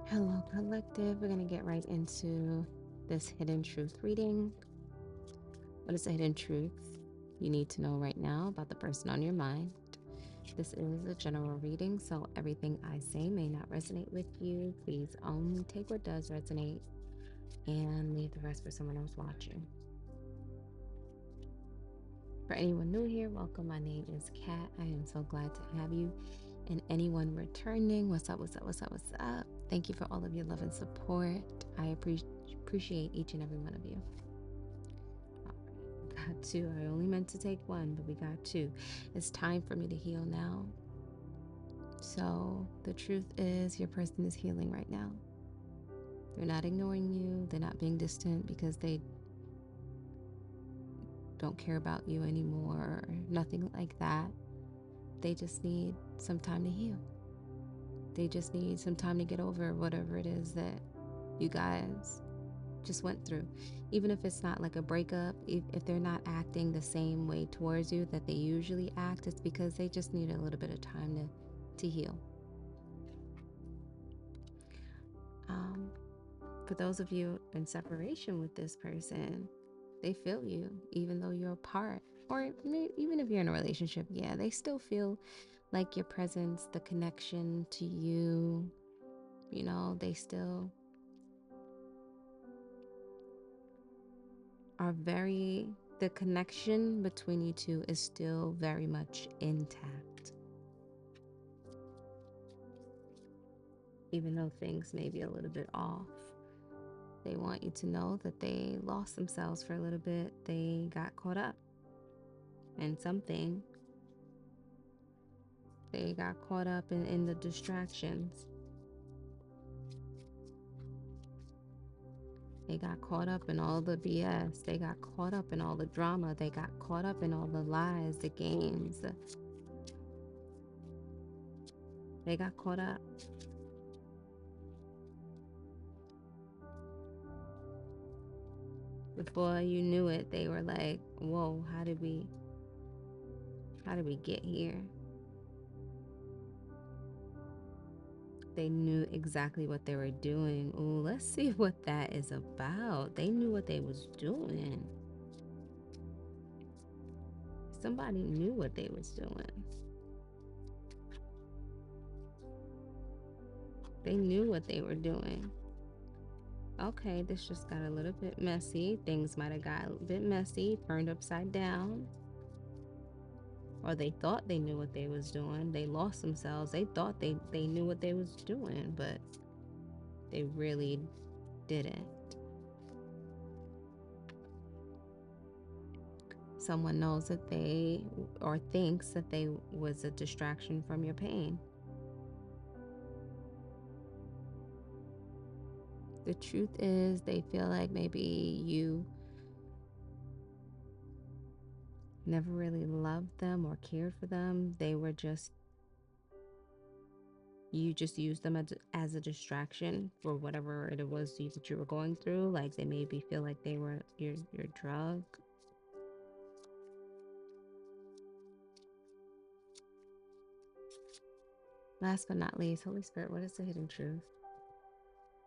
Hello, collective. We're going to get right into this hidden truth reading. What is a hidden truth you need to know right now about the person on your mind? This is a general reading, so everything I say may not resonate with you. Please only take what does resonate and leave the rest for someone else watching. For anyone new here, welcome. My name is Kat. I am so glad to have you. And anyone returning, what's up, what's up, what's up, what's up? Thank you for all of your love and support. I appreciate each and every one of you. All right, got two. I only meant to take one, but we got two. It's time for me to heal now. So the truth is, your person is healing right now. They're not ignoring you. They're not being distant because they don't care about you anymore or nothing like that. They just need some time to heal. They just need some time to get over whatever it is that you guys just went through. Even if it's not like a breakup, if they're not acting the same way towards you that they usually act, it's because they just need a little bit of time to heal. For those of you in separation with this person, they feel you, even though you're apart. Or even if you're in a relationship, yeah, they still feel like your presence, the connection to you, they still are the connection between you two is still very much intact. Even though things may be a little bit off, they want you to know that they lost themselves for a little bit. They got caught up in something. They got caught up in the distractions. They got caught up in all the BS. They got caught up in all the drama. They got caught up in all the lies, the games. They got caught up. Before you knew it, they were like, whoa, how did we get here? They knew exactly what they were doing. Ooh, let's see what that is about. They knew what they was doing. Somebody knew what they was doing. They knew what they were doing. Okay, this just got a little bit messy. Things might have got a bit messy, turned upside down. Or they thought they knew what they was doing. They lost themselves. They thought they knew what they was doing, but they really didn't. Someone knows that they, or thinks that they was a distraction from your pain. The truth is, they feel like maybe you never really loved them or cared for them. They were just, you just used them as a distraction for whatever it was that you were going through. Like they maybe feel like they were your drug. Last but not least, Holy Spirit, what is the hidden truth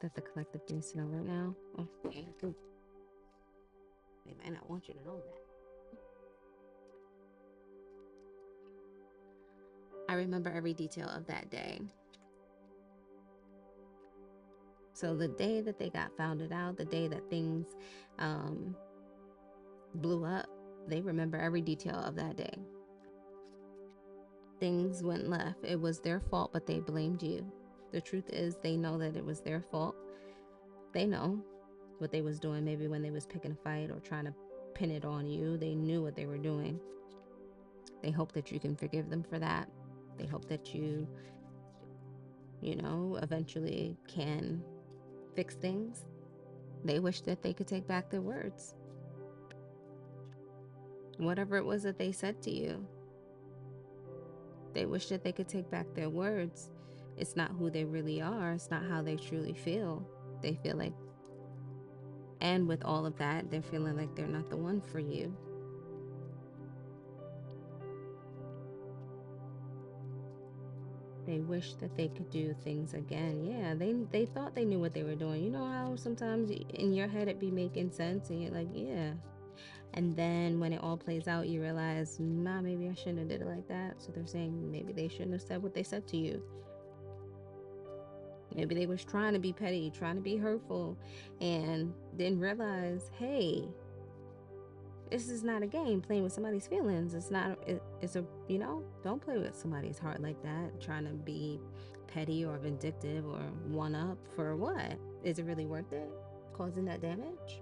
that the collective needs to know right now? Okay. They might not want you to know that. I remember every detail of that day. So the day that they got found out, the day that things blew up, they remember every detail of that day. Things went left. It was their fault, but they blamed you. The truth is, they know that it was their fault. They know what they was doing, maybe when they was picking a fight or trying to pin it on you. They knew what they were doing. They hope that you can forgive them for that. They hope that you eventually can fix things. They wish that they could take back their words. Whatever it was that they said to you, they wish that they could take back their words. It's not who they really are. It's not how they truly feel. They feel like, and with all of that, they're feeling like they're not the one for you. They wish that they could do things again. Yeah, they thought they knew what they were doing. You know how sometimes in your head it be making sense and you're like, yeah. And then when it all plays out, you realize, nah, maybe I shouldn't have did it like that. So they're saying maybe they shouldn't have said what they said to you. Maybe they was trying to be petty, trying to be hurtful, and didn't realize, hey, this is not a game playing with somebody's feelings. It's not, it's a, don't play with somebody's heart like that, trying to be petty or vindictive or one up for what? Is it really worth it? Causing that damage?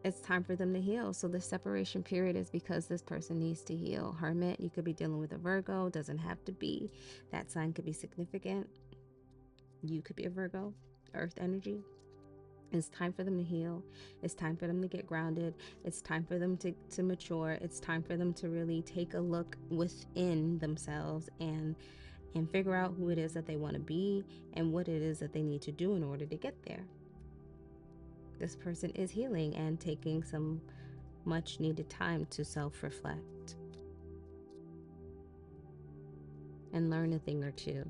It's time for them to heal. So the separation period is because this person needs to heal. Hermit, you could be dealing with a Virgo, doesn't have to be. That sign could be significant. You could be a Virgo, earth energy. It's time for them to heal. It's time for them to get grounded. It's time for them to mature. It's time for them to really take a look within themselves and figure out who it is that they want to be and what it is that they need to do in order to get there. This person is healing and taking some much needed time to self-reflect and learn a thing or two.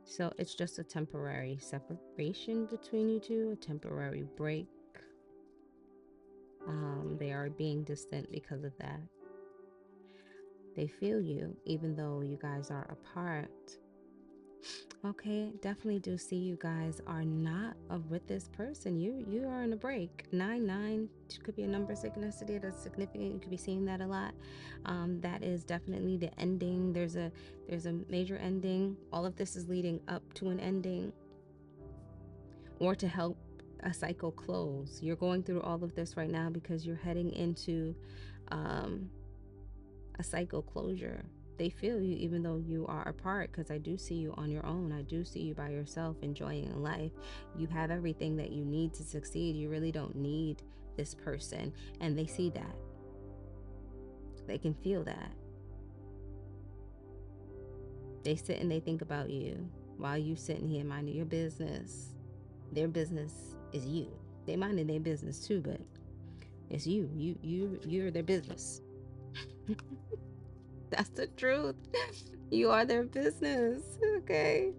So it's just a temporary separation between you two, a temporary break. They are being distant because of that. They feel you, even though you guys are apart. Okay, definitely do see you guys are not with this person. You are in a break. 9-9 could be a number synchronicity that's significant. You could be seeing that a lot. That is definitely the ending. There's a major ending. All of this is leading up to an ending, or to help a cycle close. You're going through all of this right now because you're heading into a cycle closure. They feel you even though you are apart, because I do see you on your own. I do see you by yourself enjoying life. You have everything that you need to succeed. You really don't need this person, and they see that. They can feel that. They sit and they think about you while you sitting here minding your business. Their business is you. They minding their business too, but it's you. You're their business. That's the truth. You are their business. Okay.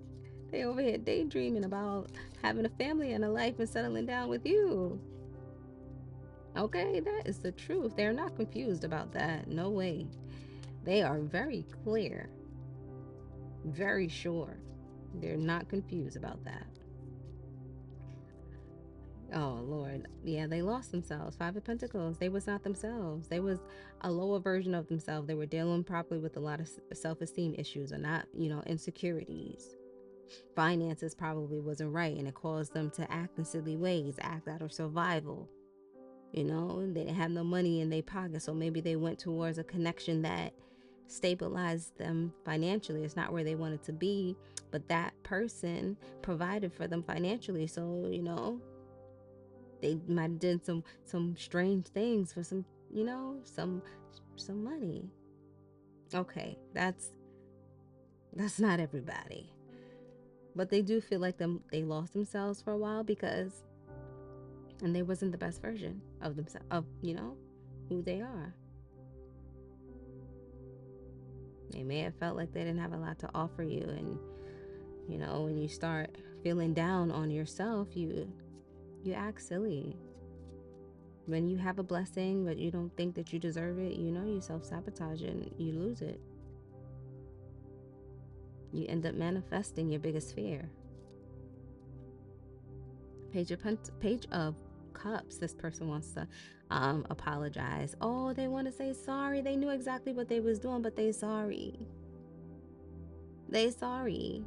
They over here daydreaming about having a family and a life and settling down with you. Okay, that is the truth. They're not confused about that. No way. They are very clear, very sure. They're not confused about that. Oh Lord, yeah, they lost themselves. 5 of Pentacles. They was not themselves. They was a lower version of themselves. They were dealing probably with a lot of self-esteem issues, or not, insecurities. Finances probably wasn't right, and it caused them to act in silly ways, act out of survival. They didn't have no money in their pocket, so maybe they went towards a connection that stabilized them financially. It's not where they wanted to be, but that person provided for them financially. So they might have did some strange things for some some money. Okay, that's not everybody, but they do feel like they lost themselves for a while, because and they wasn't the best version of themselves, of who they are. They may have felt like they didn't have a lot to offer you, and when you start feeling down on yourself, you act silly. When you have a blessing but you don't think that you deserve it, you self-sabotage and you lose it. You end up manifesting your biggest fear. Page of Cups. This person wants to apologize. Oh, they want to say sorry. They knew exactly what they was doing, but they sorry. They sorry.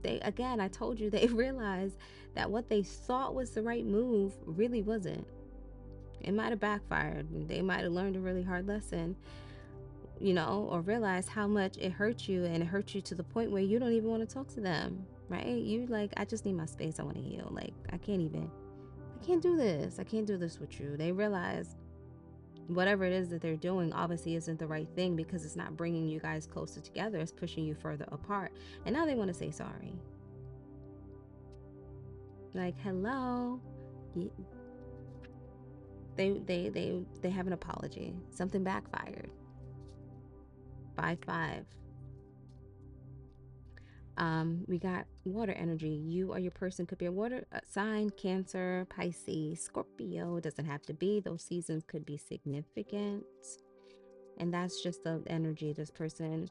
Again, I told you, they realized that what they thought was the right move really wasn't. It might have backfired. They might have learned a really hard lesson, or realized how much it hurt you, and it hurt you to the point where you don't even want to talk to them, right? You like, I just need my space. I want to heal. Like, I can't do this. I can't do this with you. They realize whatever it is that they're doing obviously isn't the right thing, because it's not bringing you guys closer together. It's pushing you further apart. And now they want to say sorry. Like, hello, They have an apology. Something backfired. 5-5. We got water energy. You or your person could be a water sign, Cancer, Pisces, Scorpio. Doesn't have to be. Those seasons could be significant. And that's just the energy this person.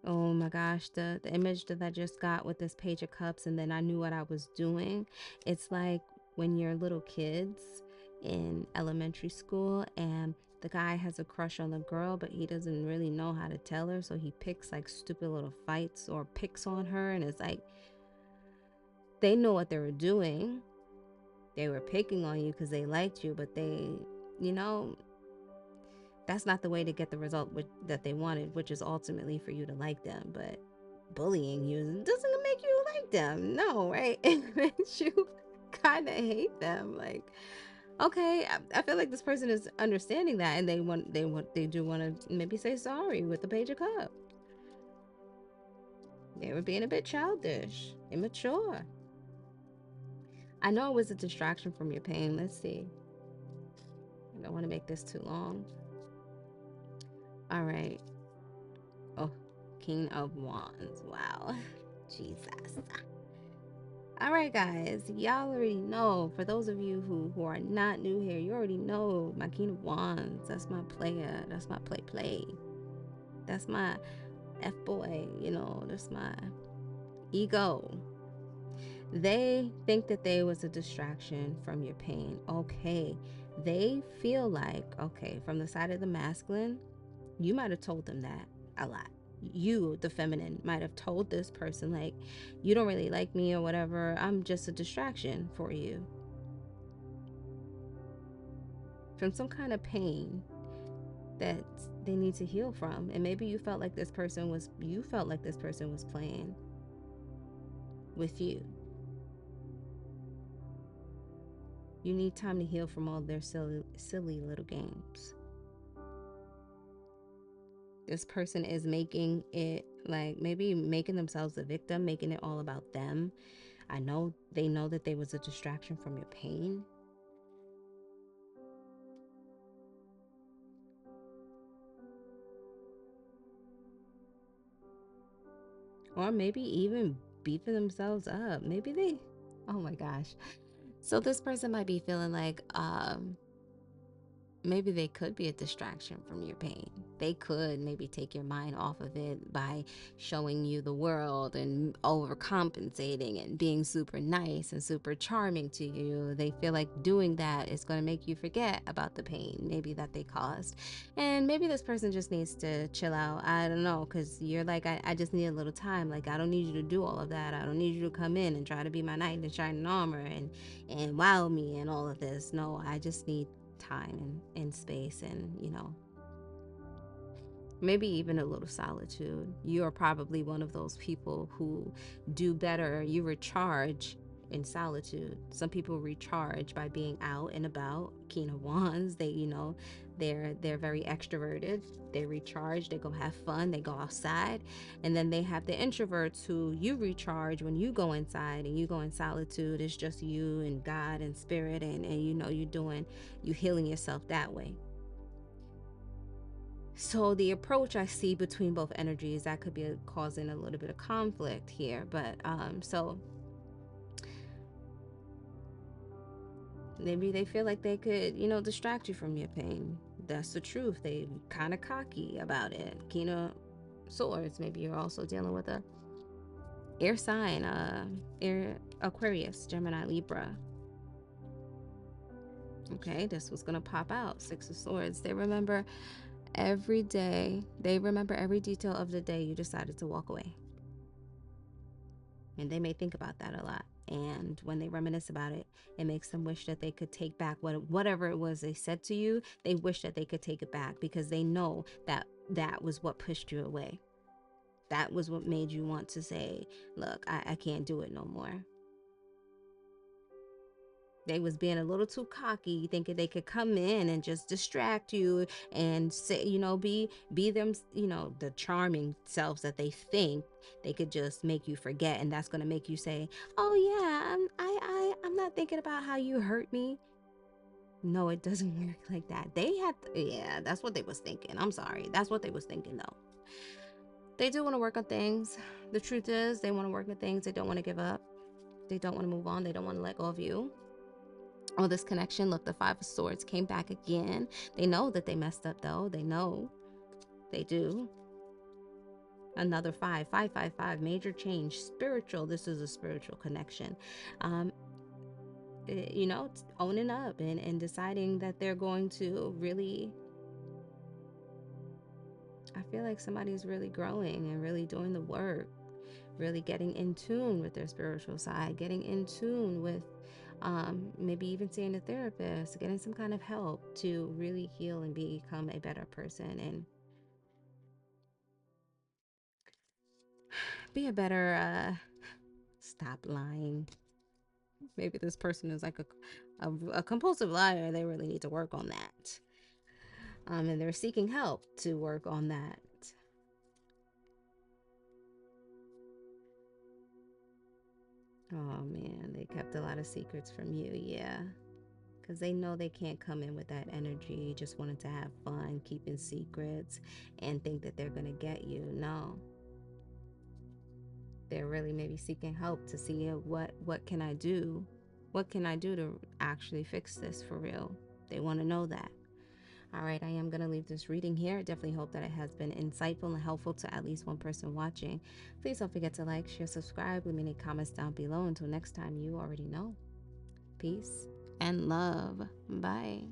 Oh my gosh, the image that I just got with this Page of Cups, and then I knew what I was doing. It's like when you're little kids in elementary school and the guy has a crush on the girl, but he doesn't really know how to tell her, so he picks like stupid little fights or picks on her, and it's like they know what they were doing. They were picking on you because they liked you, but they, you know, that's not the way to get the result that they wanted, which is ultimately for you to like them. But bullying you doesn't make you like them. No, right? It makes you kind of hate them. Like, okay, I feel like this person is understanding that, and they do want to maybe say sorry with the Page of Cups. They were being a bit childish, immature. I know it was a distraction from your pain. Let's see. I don't want to make this too long. All right. Oh, King of Wands. Wow. Jesus. All right, guys. Y'all already know. For those of you who are not new here, you already know my King of Wands. That's my player. That's my play. That's my F-boy. You know, that's my ego. They think that they was a distraction from your pain. Okay. They feel like, okay, from the side of the masculine, you might have told them that a lot. You, the feminine, might have told this person, like, you don't really like me or whatever. I'm just a distraction for you. From some kind of pain that they need to heal from. And maybe you felt like this person was playing with you. You need time to heal from all their silly little games. This person is making it, like, maybe making themselves a victim, making it all about them. I know they know that they was a distraction from your pain. Or maybe even beefing themselves up. Maybe they, oh my gosh. So this person might be feeling like, maybe they could be a distraction from your pain. They could maybe take your mind off of it by showing you the world and overcompensating and being super nice and super charming to you. They feel like doing that is going to make you forget about the pain maybe that they caused. And maybe this person just needs to chill out. I don't know, because you're like, I just need a little time. Like, I don't need you to do all of that. I don't need you to come in and try to be my knight in shining armor and wow me and all of this. No, I just need time and space, and maybe even a little solitude. You are probably one of those people who do better. You recharge in solitude. Some people recharge by being out and about. King of Wands, they're very extroverted. They recharge, they go have fun, they go outside. And then they have the introverts who you recharge when you go inside and you go in solitude. It's just you and God and spirit, and you healing yourself that way. So the approach I see between both energies, that could be causing a little bit of conflict here. But so maybe they feel like they could, distract you from your pain. That's the truth. They kind of cocky about it. King of Swords. Maybe you're also dealing with a air sign, air Aquarius, Gemini, Libra. Okay, this was gonna pop out. Six of Swords. They remember every day. They remember every detail of the day you decided to walk away. And they may think about that a lot. And when they reminisce about it, it makes them wish that they could take back whatever it was they said to you. They wish that they could take it back because they know that was what pushed you away. That was what made you want to say, look, I can't do it no more. They was being a little too cocky, thinking they could come in and just distract you and say, be them, the charming selves that they think they could just make you forget, and that's gonna make you say, "Oh yeah, I'm not thinking about how you hurt me." No, it doesn't work like that. Yeah, that's what they was thinking. I'm sorry, that's what they was thinking though. They do want to work on things. The truth is, they want to work on things. They don't want to give up. They don't want to move on. They don't want to let go of you. Oh, this connection, look, the Five of Swords came back again. They know that they messed up, though. They know. They do. Another 5, major change. Spiritual. This is a spiritual connection. Owning up and deciding that they're going to really, I feel like somebody's really growing and really doing the work, really getting in tune with their spiritual side, getting in tune with maybe even seeing a therapist, getting some kind of help to really heal and become a better person and be a better, stop lying. Maybe this person is like a compulsive liar. They really need to work on that. And they're seeking help to work on that. Oh man, they kept a lot of secrets from you, yeah. Because they know they can't come in with that energy, just wanting to have fun, keeping secrets, and think that they're going to get you. No. They're really maybe seeking help to see what can I do? What can I do to actually fix this for real? They want to know that. All right, I am going to leave this reading here. I definitely hope that it has been insightful and helpful to at least one person watching. Please don't forget to like, share, subscribe. Leave me any comments down below. Until next time, you already know. Peace and love. Bye.